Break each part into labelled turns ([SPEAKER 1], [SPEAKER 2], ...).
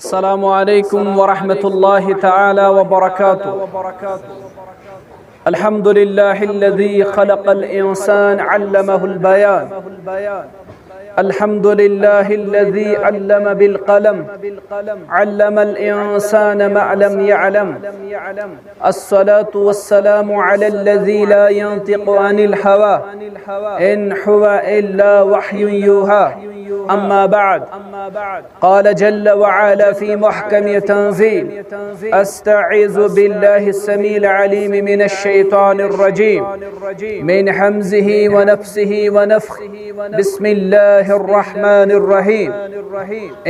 [SPEAKER 1] अस्सलामु अलैकुम वरहमतुल्लाहि तआला व बरकातुहू। अल्हम्दुलिल्लाहिल्लज़ी खलक़ल इंसान अल्लमहुल बयान। अल्हम्दुलिल्लाहिल्लज़ी अल्लम बिल कलम अल्लमल इंसान मा लम यअलम। अस्सलातु वस्सलामु अलल्लज़ी ला यंतिक़ु अनिल हवा इन हुवा इल्ला वह्युन यूहा। अम्मा बाद क़ाल जल्ल व अला फ़ी मुहकम तंज़ील अस्तईज़ु बिल्लाहिस समील अलीम मिनश शैतानिर रजीम मिन हमज़िही व नफ़्सिही व नफ़्ख़िही बिस्मिल्लाहिर रहमानिर रहीम।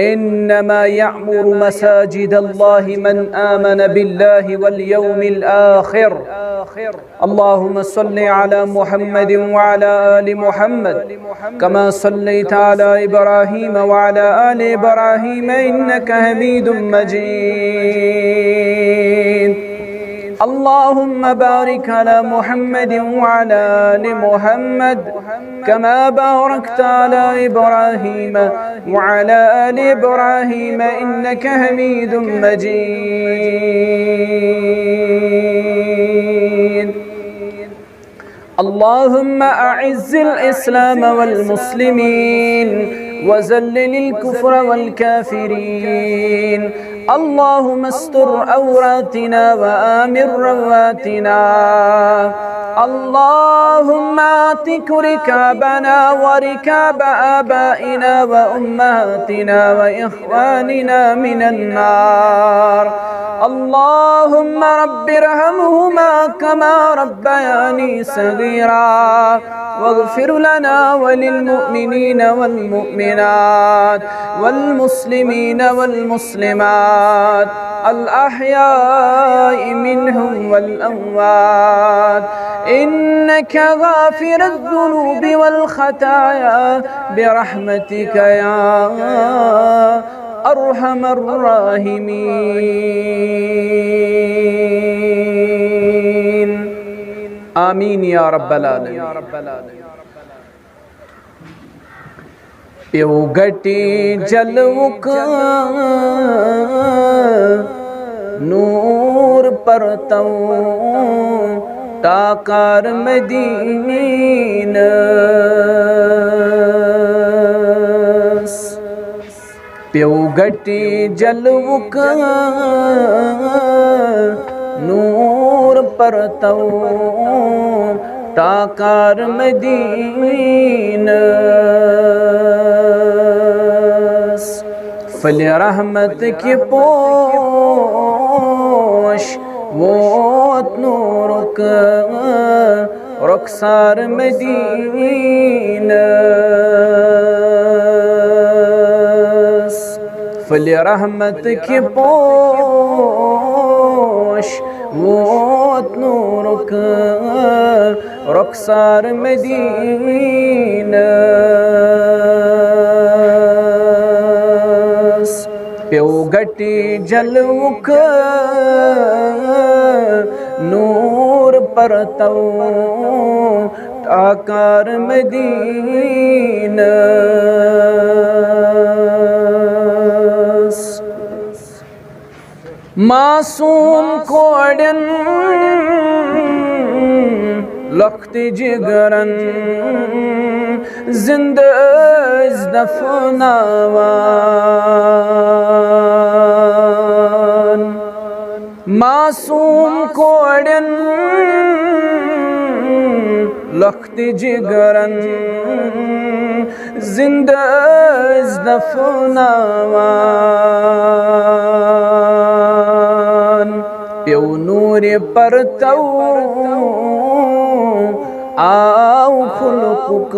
[SPEAKER 1] इन्नमा यअमुरु मसाजिदल्लाहि मन आमन बिल्लाहि वल यौमिल आखिर। अल्लाहुम्मा सल्लि अला मुहम्मदिन व अला आलि मुहम्मद कमा सल्लैता अला इब्राहीम व अला आलि इब्राहीम इन्नका हमीदुम मजीद। अल्लाहुम्मा बारिक अला मुहम्मदिन व अला आलि मुहम्मद कमा बारकता अला इब्राहीम व अला आलि इब्राहीम इन्नका हमीदुम मजीद। अल्लाहुम्मा अइज़्ज़िल इस्लाम वल मुस्लिमीन वज़ल्लिल कुफ्र वल काफिरीन। अल्लाहुम्मा अस्तर औरातिना व आमिर रवातिना। अल्लाहुम्मा आतिक रिकाबना व रिकाब आबाइना व उम्मातिना व इख्वानिना मिनन नार। अल्लाहुम्मा रब्बिरहमहुमा कमा रब्बयानी सगीरा वग़फिर लना वलिल मुमिनीन वल मुमिनात वल मुस्लिमीन वल मुस्लिमात अल अहयाइ मिनहुम वल अमवात इन्नका गाफिरुज़ ज़ुनूबि वल खताया बिरहमतिका या अरहमर राहिमीन। आमीन या रब्बल आलमीन। प्यो गटी जलवुक नूर परतौ ताकार मदीनस। प्यो गटी जलवुक नूर परतौ ताकार मदीनस। फल रहमत की पोश वोत नूरुक रुखसार मदीनस। फल रहमत की पोश वोत नूरुक रुखसार मदीनस। प्यो गटी जलवुक नूर परतौ ताकार मदीनस। मासूम कोड़न लख्त जिगरन जिंदज दफनावान। मासूम कोड़न लख्त जिगरन जिंदज दफनावान। प्यो नूर परतौ आओ खुलुक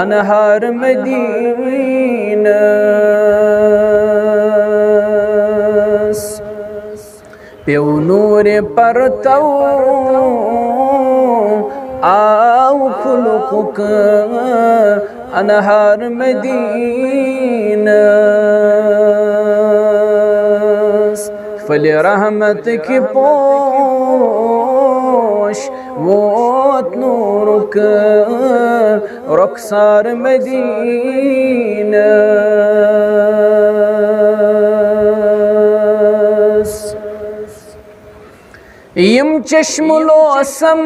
[SPEAKER 1] अनहार मदीनस। प्यो नूर परतौ आओ खुलुक अनहार मदीनस। फल रहमत की पोश वोत नूरुक रुखसार मदीनस। चश्मुलो असम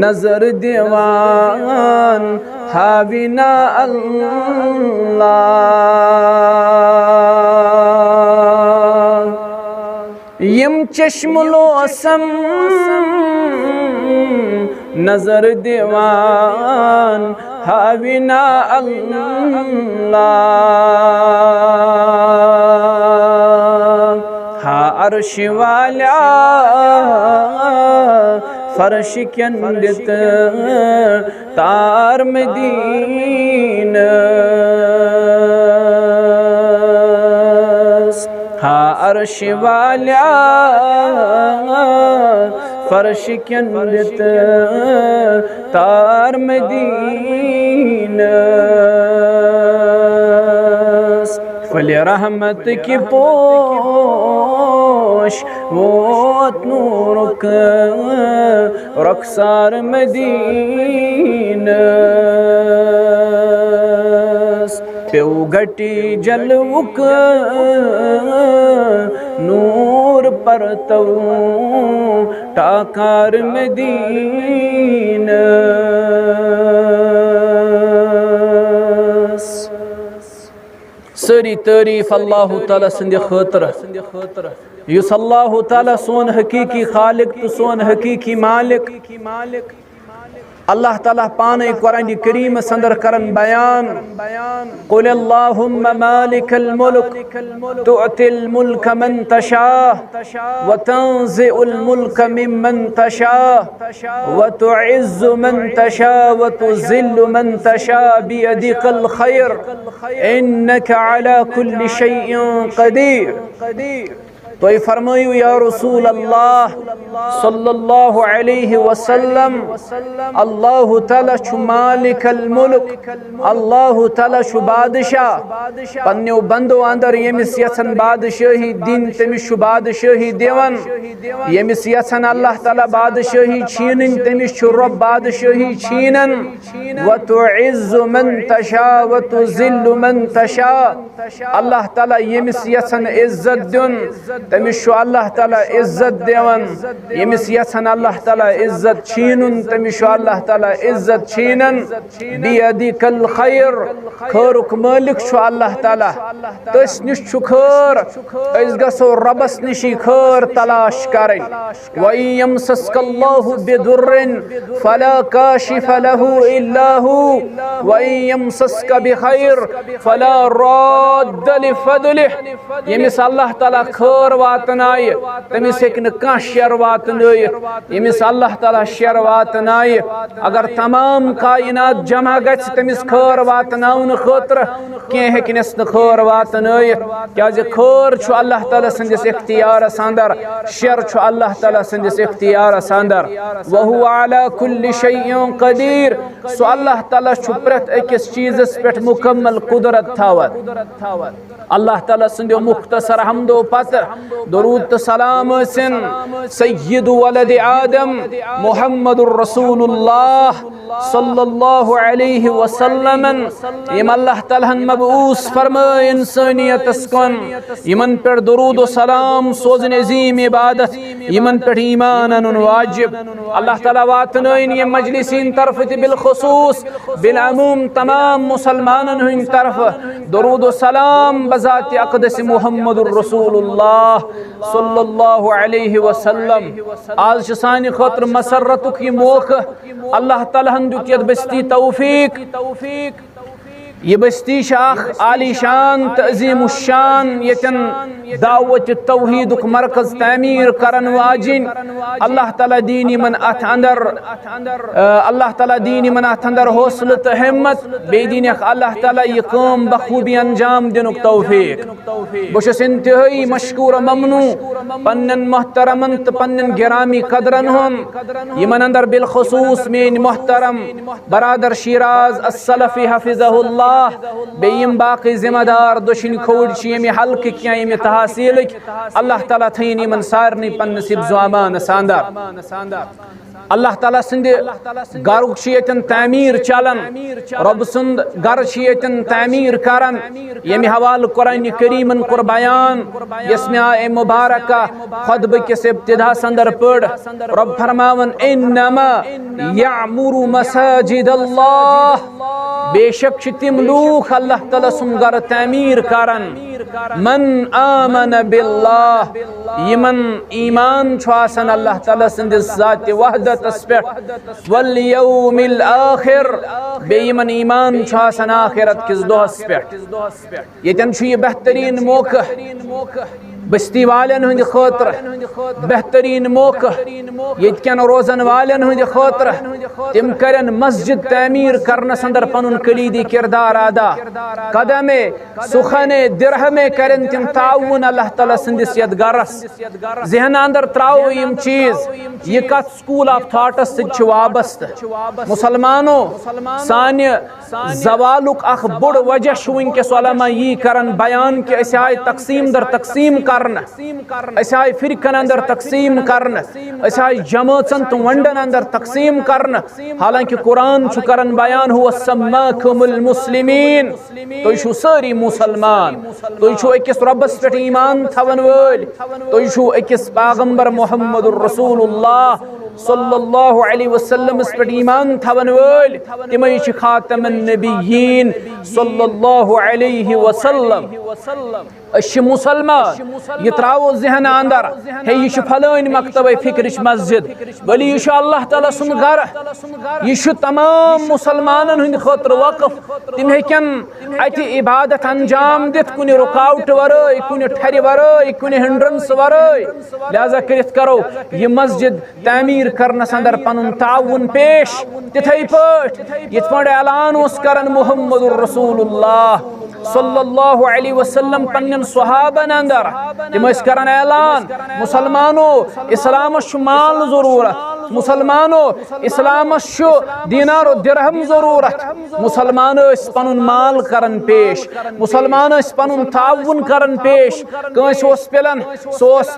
[SPEAKER 1] नजर दीवान हाविना अल्लाह यम चश्मुलो असम नजर दीवान हाविना अल्लाह हा अर्श वाला फर्श कंदित तार मदीन हा अर्श वाला फर्श कंदित तार मदीन फल रहमत की पोश वोत नूरुक रखसार मदीना प्यो गटी जलवुक नूर परतव टाकार मदीना सारी तारीफ अल्लाह ताला संद खतर युस अल्लाह ताला सोन हकीकी खालिक तो सोन हकीकी मालिक अल्लाह ताला पाने कुरान करीम संदर करन बयान कुल अल्लाहुम्मा मालिकल मुल्क तुअतिल मुल्क मन तशा व तंज़िउल मुल्क मिम्मन तशा व तुइज़्ज़ु मन तशा व तुज़िल्लु मन तशा बियदिकल खैर इन्नका अला कुल्लि शैइन क़दीर तो ये फरमायू या रसूल अल्लाह सल्लल्लाहु अलैहि वसल्लम अल्लाह ताला छु मालिकल मुल्क अल्लाह ताला छु बादशाह पन्नो बंदो अंदर यमिस यसन बादशाही दिन तमिस छु बादशाही देवन यमिस यसन अल्लाह ताला बादशाही छीनन तमिस छु रब बादशाही छीनन व तुइज़्ज़ु मन तशा व तुज़िल्लु मन तशा अल्लाह ताला यमिस यसन इज्जत दुन तमिस अल्लाह ताला इज्जत देवन यमिस यसन अल्लाह ताला इज्जत छीनुन तमिस अल्लाह ताला इज्जत छीनन बियदिकल खैर खैरुक मालिक छु अल्लाह ताला तस निश छु खैर अस गसो रबस निशी खैर तलाश करें व यमसस्कल्लाहु बिदुर्रिन फला काशिफ लहु इल्ला हु व यमसस्क बिखैर फला राद्द लिफदलिह यमिस अल्लाह ताला खैर वातनाय तमिस हेकन कह शर वातनाय यमिस अल्लाह ताला शर वातनाय अगर तमाम कायनात जमा गछ तमिस खैर वातनाउन खतर के हेकनस न खैर वातनाय क्या जे खैर छु अल्लाह ताला संदिस इख्तियार संदर शर छु अल्लाह ताला संदिस इख्तियार संदर व हुवा अला कुल्लि शैइन क़दीर सो अल्लाह ताला छु प्रत अकिस चीजस पेट मुकम्मल कुदरत थावत अल्लाह ताला संदो मुख्तसर हमदो पत दरूद सलाम सिन सय्यद वलद आदम मुहम्मदुर रसूलुल्लाह सल्लल्लाहु अलैहि वसल्लम यम अल्लाह ताला मबऊस फरमाए इंसानियत स्कन यमन पर दरूद सलाम सोजन अजीम इबादत यमन पर ईमान अन वाजिब अल्लाह ताला वातनइन ये मजलिसिन तरफ बिल खुसूस बिल अमूम तमाम मुसलमानन हुन तरफ दरूद सलाम बजात अक़दस मुहम्मदुर रसूलुल्लाह सल्लल्लाहु अलैहि वसल्लम आज सानी खतर मसरतुक ये मौका अल्लाह ताला दुकियत बस्ती तौफीक ये बस्ती शाख आलीशान तज़ीम शान यतन दावत तौहीद मरकज तामीर करन वाजिन अल्लाह ताला दीनी मन अथ अंदर अल्लाह ताला दीनी मन अथ अंदर हौसला तो हिम्मत बेदीन अल्लाह ताला ये काम बखूबी अंजाम दिनुक तौफीक बशस इंतहाई मशकूर ममनू पन्नन मोहतरमन तो पन्नन गिरामी कदरन हम यमन अंदर बिलखुसूस मेन मोहतरम बरादर शिराज अस्सलफी हफिज़हुल्लाह बेयम बाकी जिम्मेदार दुशिन खोड़ यम हल्क क्या यम तहसील अल्लाह ताला थीन यमन सारनी पन नसीब ज़ुआमान सांदार अल्लाह ताला सिंद गरुक तामीर चलान रब सुंद गर तामीर करान यमि हवाल कुरान करीमन कुर बयान यस्मे आए मुबारका खुतबे किस इब्तिदा संदर पढ़ रब फरमावन इन्नमा यामुरु मसाजिदल्लाह बेशक तिम लूख अल्लाह ताला सुंद गर तामीर करान मन आमन बिल्लाह यमन ईमान छासन अल्लाह ताला सिंदिस ज़ात वहदतस पे वल यौमिल आखिर बेयमन ईमान छासन आखिरत किस दोहस पे यतन छु ये बेहतरीन मौका बस्ती वालन हुंद खतर बेहतरीन मौका यतकन रोजन वालन हुंद खतर तिम करन मस्जिद तामीर करनस अंदर पनुन कलीदी किरदार अदा कदमे सुखने दिरहमे करन तिम ताउन अल्लाह ताला सिंदिस यत गरस जहन अंदर त्राओ यम चीज ये कत स्कूल ऑफ थॉट्स से वाबस्त मुसलमानों सान्य जवालुक अख बुड़ वजह वुनकस उलमा यी करन बयान कि अस आय तकसीम दर तकसीम करना अस आय फिरकन अंदर तकसीम करना अस आय जमातन तो वंडन अंदर तकसीम करना हालांकि कुरान छु करन बयान हुआ सम्माकुमुल मुस्लिमीन तो छु सारी मुसलमान तो छु अकिस रब्बस पे ईमान थवन वल तो छु अकिस पैगंबर मुहम्मदुर रसूलुल्लाह सल्लल्लाहु अलैहि वसल्लम पे ईमान थवन वल तिमै छु खातमुन नबिय्यीन सल्लल्लाहु अलैहि वसल्लम अश मुसलमान ये त्रावो जहन अंदर है ये फलान मकतब फिक्र मस्जिद बलि ये अल्लाह ताला सुन घर ये तमाम मुसलमानन हुंद खतर वक़फ तिम हेकन अति इबादत अंजाम दित कुनि रुकावट वरय कुनि ठरि वरय कुनि हिंड्रेंस वरय लिहाजा करित करो ये मस्जिद तामीर करनस अंदर पनुन ताउन पेश तिथै पठ यत पठ ऐलान उस करन मुहम्मदुर रसूलुल्लाह सल्लल्लाहु अलैहि वसल्लम पन्नन सहाबन अंदर तिम करन ऐलान मुसलमानों इस्लाम माल जरूरत मुसलमानों इस्लाम दीनार और दिरहम जरूरत मुसलमान पनुन माल करन पेश मुसलमान पनुन ताउन करन पेश कंस पिलन सोस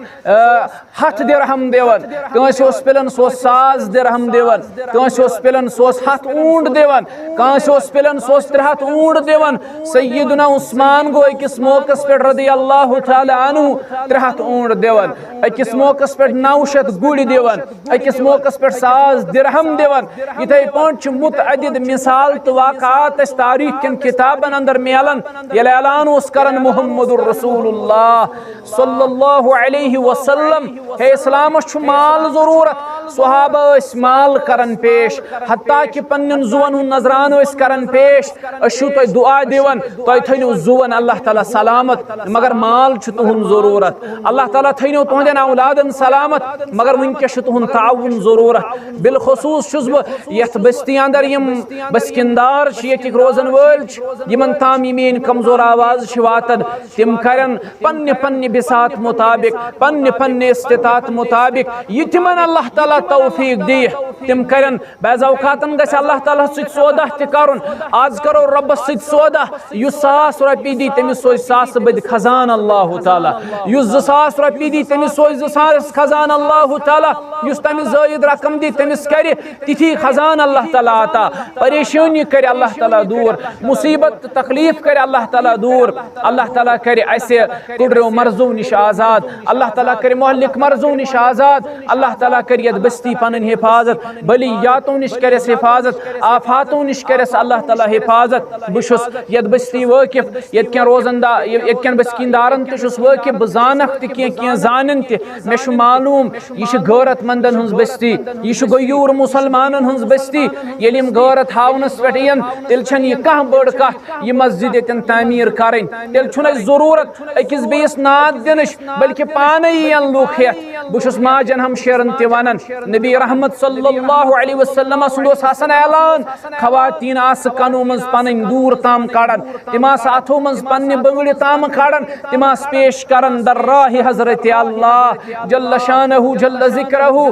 [SPEAKER 1] 7 दिरहम दिवन कंस पिलन सोस 100 दिरहम दिवन कंस पिलन सोस 7 ऊंट दिवन कंस पिलन सोस 3 ऊंट दिवन सय्यदुना उस्मान गो अकिस मौकस पे रदियल्लाहु तआला अन्हु 3 ऊंट दिवन अकिस मौकस पे 900 गुड़ दिवन अकिस मौकस पे 100 दिरहम दिवन इथे पहुंच मुतअद्दिद मिसाल तो वाक़ात तारीख के किताबन अंदर मेलन ये ऐलान उस करन मुहम्मदुर रसूलुल्लाह सल्लल्लाहु अलैहि वसल्लम है इस्लाम माल जरूरत सहाबा माल करन पेश हत्ता कि पन्नन जुवन नजरान करन पेश अशु तो दुआ दिवन तो थैनो जुवन अल्लाह ताला सलामत मगर माल तुहन जरूरत अल्लाह ताला थैनो तुहंदन औलादन सलामत मगर वुनकस तुहन ताउन जरूरत बिलखुसूस छुस बह यथ बस्ती अंदर यम बस्किंदार यक रोजन वल यमन ताम यमीन कमजोर आवाज वातन तिम करन पन्ने पन्ने बिसात मुताबिक पन्ने पन्ने इस्तितात मुताबिक ये तिमन अल्लाह ताला तौफीक दी तिम करन बाज़ औकातन गस अल्लाह ताला सि सौदा त करन आज करो रब सि सौदा यु 100 रुपये दी तमिस सोज 100 बद खजान अल्लाह ताला यु 200 रुपये दी तमिस सोज 200 खजान अल्लाह ताला युस तमिस ज़ायद रकम दी तमिस करे तिथि खजान अल्लाह ताला आता परेशानी करे अल्लाह ताला दूर मुसीबत तकलीफ करे अल्लाह ताला दूर अल्लाह ताला करे ऐसे कुडरो मर्जू निश आजाद अल्लाह ताला करे मोहल्लिक मर्जू निश आजाद अल्लाह ताला करे यद बस्ती पनन हिफाजत बलियातों निश करे हिफाजत आफातों निश करे अल्लाह ताला हिफाजत बुशुस यद बस्ती वाकिफ यद के रोजंदा यद के बस्किंदारन तुशुस वाकिफ बजानख त के जानन त मे छु मालूम ये गैरत मंदन हुंस बस्ती ये गयूर मुसलमानन हुंस बस्ती यलिम गैरत हावनस पेट यन तेल छन ये कह बड़ कथ ये मस्जिद यतन तामीर करन तेल छुन जरूरत अकिस बेस नाद दिनश बल्कि पाने यन लुख हेत बुशुस माजन हम शेरन त वनन नबी रहमत सल्लल्लाहु अलैहि वसल्लम सुंदोस हसन ऐलान खवातीन आस कनु मज पन दूर ताम काड़न तिमास अथो मज पन्ने बंगड़ी ताम काड़न तिमास पेश करन दर्राह हजरत अल्लाह जल्ल शानहु जल्ल जिक्रहु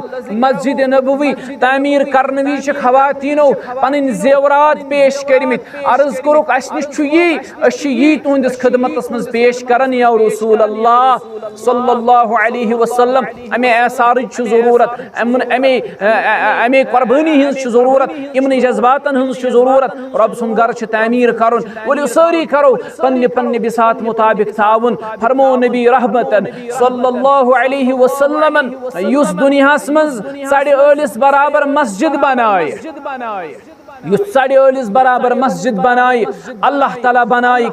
[SPEAKER 1] मस्जिद नबवी तामीर करन विच खवातीनो पन जेवरात पेश करमित अर्ज करुक अस निश छु यी तुंदिस खिदमतस मज पेश करन या रसूल अल्लाह सल्लल्लाहु अलैहि वसल्लम अमे ऐसार छु जरूरत यमन अमे कुर्बानी हंस जरूरत इमन जज्बातन हंस जरूरत रब सुन घर तमीर करुन वलियो सारी करो पन्ने पन्ने बिसात मुताबिक ताउन फरमो नबी रहमतन सल्लल्लाहु अलैहि वसल्लम युस दुनियास मज साढ़े अलिस बराबर मस्जिद बनाए युस साढ़े अलिस बराबर मस्जिद बनाए अल्लाह ताला बनाए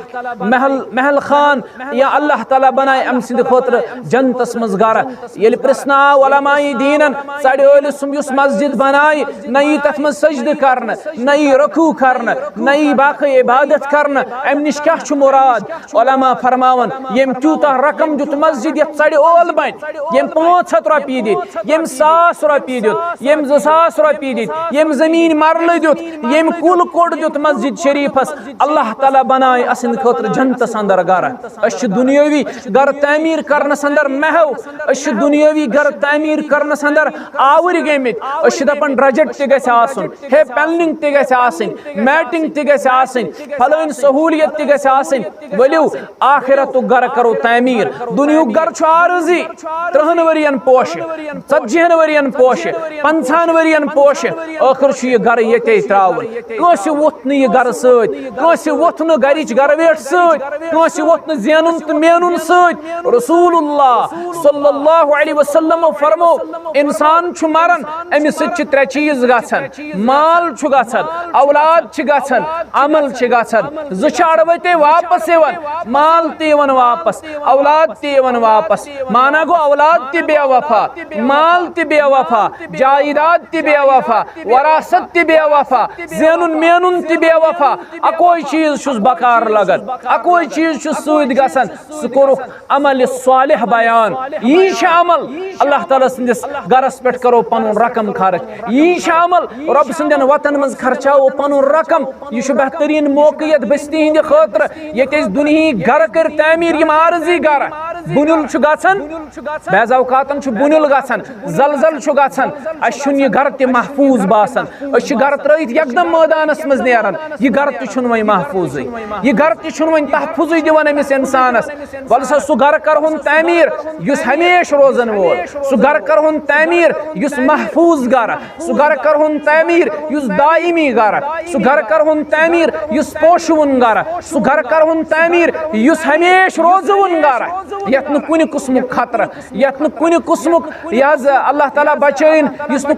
[SPEAKER 1] महल खान या अल्लाह ताला बनाए अम सिंद खोत्र जन्नतस मज गर ये प्रश्न उलमाए दीनन साढ़े अलिस युस मस्जिद बनाए नई तथ मज सजद करन नई रकू करन नई बाकी इबादत करन अम निश क्या मुराद उलमा फरमावन यम तूता रकम दुत मस्जिद यत साढ़े ओल बन यम 500 रुपये दित यम 1000 रुपये दित यम 2000 रुपये दित यम जमीन मरल दित यम कुल कोड दुत मस्जिद शरीफस अल्लाह ताला बनाए असिन खतर जन्नतस अंदर गर अश दुनियावी गर तामीर करनस अंदर महव अश दुनियावी गर तामीर करनस अंदर आवर गमित अश दपन ड्रजट ते गछ आसन हे पेलनिंग ते गछ आसन मैटिंग ते गछ आसन फलाइन सहूलियत ते गछ आसन वलियो आखिरतु गर करो तामीर दुनियु गर छ आरजी 30 वरियन पोश 40 वरियन पोश 50 वरियन पोश आखिर छ ये गर यते त्रावन कस वोत न ये गर सत कस वोत न गरिच गरवेट सत कस वोत न ज़ेनुन तो मेनुन सत रसूलुल्लाह सल्लल्लाहु अलैहि वसल्लम फरमो इंसान छु मरन अमिस छ त्रे चीज गछन माल छु गछन औलाद छ गछन अमल छ गछन जुछाड़वते वापस यवन माल ते यवन वापस औलाद ते यवन वापस माना गो औलाद ते बेवफा माल ते बेवफा जायदाद ते बेवफा वरासत ते बेवफा ज़ेनुन मेनुन ते बेवफा अकोई चीज छुस बकार लगन अकोई चीज छुस सूद गसन सुकुरुख अमल सालिह बयान यी छ अमल अल्लाह ताला सिंदिस गरस पेट करो पनुन रकम खर्च यी छ अमल रब सिंदन वतन मज खर्चाओ पनुन रकम यी छ बेहतरीन मौक़ियत बस्ती हिंद खतर ये दुनिया घर कर तामीर यम आरजी गर बुनिल छु गछन बैज औकातन छु बुनिल गछन जलजल छु गछन अशुन ये घर ते महफूज बासन अश घर त्रैत एकदम मैदानस मज नेरन ये घर ते छु वही महफूज ये घर ते छु वही तहफुज दिवन अमिस इंसानस वल सु घर करहुन तामीर युस हमेश रोजन वोल सु घर करहुन तामीर युस महफूज गर सु घर करहुन तामीर युस दायमी गर सु घर करहुन तामीर युस पोशुन गर सु घर करहुन तामीर युस हमेश रोजवन गर यत न कुन किस्म खतरा यत न कुन किस्म याज अल्लाह ताला बचैन युस न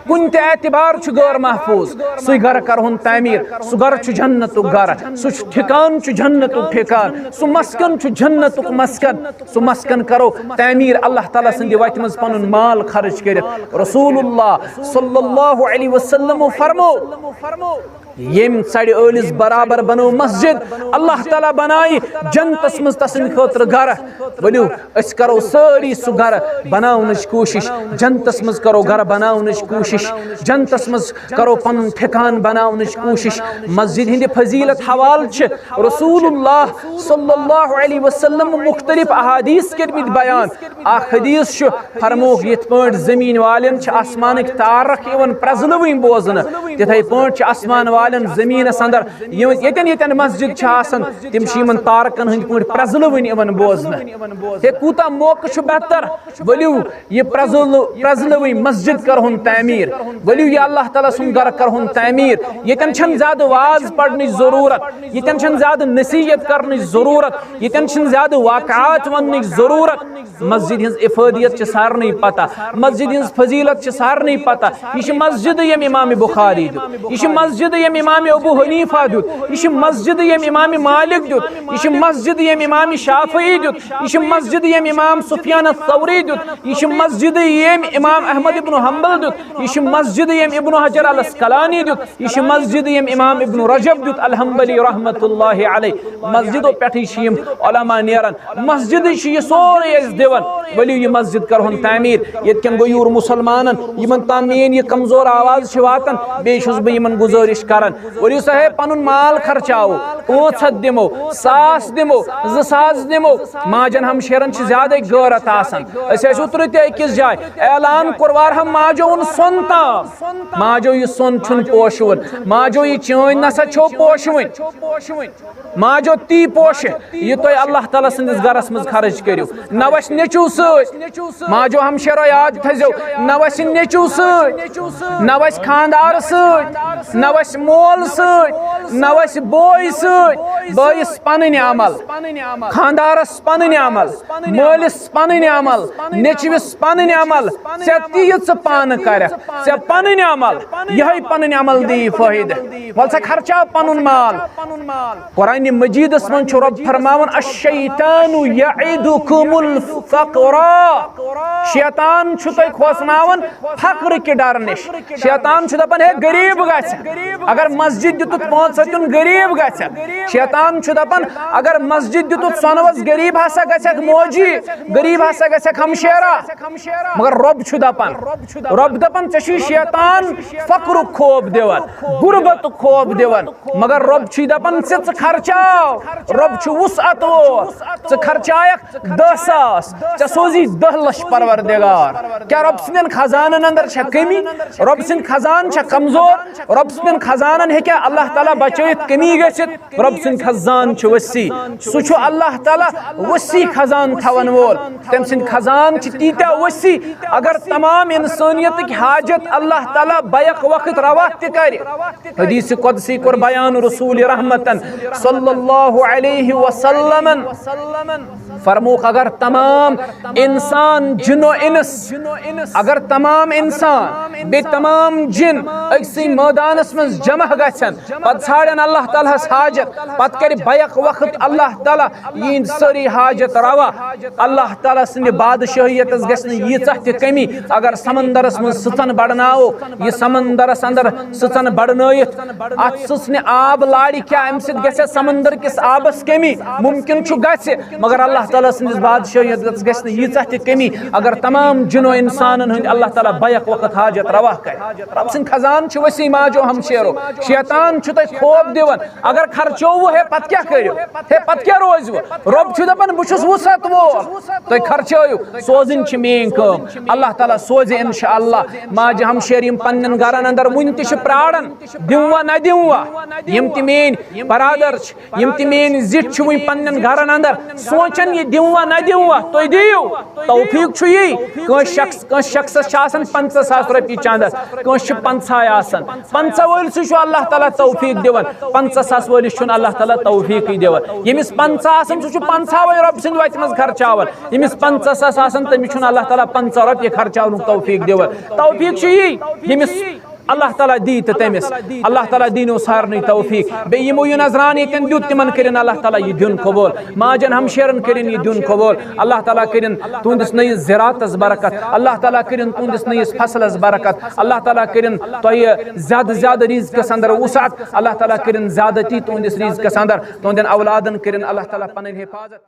[SPEAKER 1] कुन ते एतबार छु गैर महफूज सु घर करहुन तामीर सु घर छु जन्नतु गर सु ठिकान छु जन्नतु ठिकान सु मस्कन छु जन्नतु मस्कन सु मस्कन करो तामीर अल्लाह ताला सिंदि वत मज पनुन माल खर्च करित रसूलुल्लाह सल्लल्लाहु अलैहि वसल्लम फरमो यम साढ़े अलिस बराबर बनो मस्जिद अल्लाह ताला बनाई जन्नतस मज तसिन खतर घर वलियो अस करो सारी सु घर बनाउनच कोशिश जन्नतस मज करो घर बनाउनच कोशिश जन्नतस मज करो पनुन ठिकान बनाउनच कोशिश मस्जिद हिंद फजीलत हवाल छ रसूलुल्लाह सल्लल्लाहु अलैहि वसल्लम मुख्तलिफ अहादीस करमित बयान आ हदीस छ फरमो यत पट जमीन वालन छ आसमान तारक यवन प्रजलवि बोजन तिथै पट छ आसमान जमीन अंदर यतन मस्जिद तम तारकन हंद पे प्रजलवन इन बोजन हे कूता मौका बेहतर वलियो ये प्रजलव मस्जिद करहुन तामीर वलियो ये अल्लाह ताला सुन घर करहुन तामीर यतन ज्यादा वाज पढ़ने जरूरत यतन ज्यादा नसीहत करने जरूरत यतन ज्यादा वाक़ात वन जरूरत मस्जिद हज इफादियत सारन पता मस्जिद हज फजीलत सारन पता यह मस्जिद यम इमाम बुखारी यह मस्जिद यम इमाम अबू हनीफा दुत यह मस्जिद यम इमाम मालिक दुत यह मस्जिद यम इमाम शाफई दुत यह मस्जिद यम इमाम सुफियान अथ-थौरी दुत यह मस्जिद यम इमाम अहमद इब्न हंबल दुत यह मस्जिद यम इब्न हजर अल-अस्कलानी दुत यह मस्जिद यम इमाम इब्न रजब दुत अल-हंबली रहमतुल्लाहि अलैहि मस्जिदो पेठी यम उलमा नेरन मस्जिद यह सोरे दिवन वलियो यह मस्जिद करहुन तामीर यतकन गयूर मुसलमानन यमन ताम मेन यह कमजोर आवाज वातान बे बह गुजारिश करन वलियो साहेब पनुन माल खर्चाओ 500 दिमो 1000 दिमो 2000 दिमो माजन हम शेरन ज्यादा गैरत आसान उतरत अकिस जाय ऐलान कोरवार हम माजो उन सोन ताम माजो यह सोन छुन पोशवन माजो यह चैन नसा छो पोशवन माजो ती पोश ये तो अल्लाह ताला संदिस गरस मज खर्च करियो नवस नेचू सत माजो हमशेरो याद थजो नवस नेचू सत नवस खानदार सत नवस मोल सत नवस बोय सत बोयस पनन अमल खानदारस पनन अमल मोलिस पनन अमल नेचविस पनन अमल से तीत पान कर से पनन अमल यही पनन अमल दी फायदे वल से खर्चा पनुन माल कुरान मजीद मन रब फरमावन अश्शैतानु यईदुकुमुल फक़रा शैतान छु तय खोसनावन फक्र के डर निश शैतान छु दपन है गरीब गछ अगर मस्जिद दितुत 500 गरीब गछ शैतान छु दपन अगर मस्जिद दितुत सनवस गरीब हसा गछक मोजी गरीब हसा गछक हमशेरा मगर रब छु दपन चशी शैतान फक्र खोब देवन गुरबत खोब देवन मगर रब छु दपन से खर्चाओ रब छु वसअत वो खर्चायक 10,000 च सोजी 10 लक्ष परवरदिगार क्या रब सिंदन खजानन अंदर छ कमी रब सिंद खजान छ कमजोर रब सिंदन खजानन है क्या अल्लाह ताला बचयत कमी गछित रब सिंद खजान छ वसी सु छु अल्लाह ताला वसी खजान थवन वोल तम सिंद खजान छ तीता वसी अगर तमाम इंसानियत की हाजत अल्लाह ताला बैक वक्त रवा त कर हदीस कुदसी कुर बयान रसूल रहमतन सल्लल्लाहु अलैहि वसल्लम फरमूख अगर तमाम इंसान जिनो इनस अगर तमाम इंसान बे तमाम जिन अक्सी मैदानस में जमा गछन पत छाड़न अल्लाह ताला हाजत पत कर बैक वक्त अल्लाह ताला यीन सारी हाजत रवा अल्लाह ताला सिंद बादशाहियत गसन यीचा त कमी अगर समंदरस में सुचन बड़नाओ ये समंदरस अंदर सुचन बड़नयत अत सुचने आब लाड़ी क्या अम सिद गसे समंदर किस आबस कमी मुमकिन छु गसे मगर अल्लाह ताला सिंद बादशाहियत गसन यीचा त कमी अगर तमाम जिनो इंसानन हंद अल्लाह ताला बैक वक्त हाजत रवा कर रब सिंद खजान छु वसी माजो हम शेरो शैतान छु तय खोब देवन अगर खर्चो वो है पत क्या करियो है पत क्या रोज वो रब छु दपन बुछुस वसत वो तय खर्चो सोजिन छि मेन कम अल्लाह ताला सोजे इंशाअल्लाह माज हम शेरिम पन्नन गरन अंदर मुंति छ प्राड़न दिवा न दिवा यम ति मेन बरादर यम ति मेन जिट छु पन्नन गरन अंदर सोचन ये दिवा न दिवा तोय दियो तौफीक छु ये क शख्स शासन 50,000 रुपये चंदस कस 50 आसन 50 वल सु अल्लाह ताला तौफीक दिवन 50,000 वलिस छु अल्लाह ताला तौफीक दिवन यमिस 50 आसन सु 50 वल रब सिंद वत मज खर्चावन यमिस 50 आसन तमिस छु अल्लाह ताला 50 रुपये खर्चावन तौफीक दिवन तौफीक छु यमिस अल्लाह ताला दी तो तमिस अल्लाह ताला दीनो सारनी तौफीक बे यमो यु नजरान यतन दुत तिमन करिन अल्लाह ताला ये दिन कबूल माजन हम शेरन करिन ये दिन कबूल अल्लाह ताला करिन तुंदिस नई ज़रातस बरकत अल्लाह ताला करिन तुंदिस नई फसलस बरकत अल्लाह ताला करिन तो ये ज्यादा रिज़्क़ अंदर वसअत अल्लाह ताला करिन ज्यादती तुंदिस रिज़्क़ अंदर तुंदिन औलादन करिन अल्लाह ताला पन हिफाजत।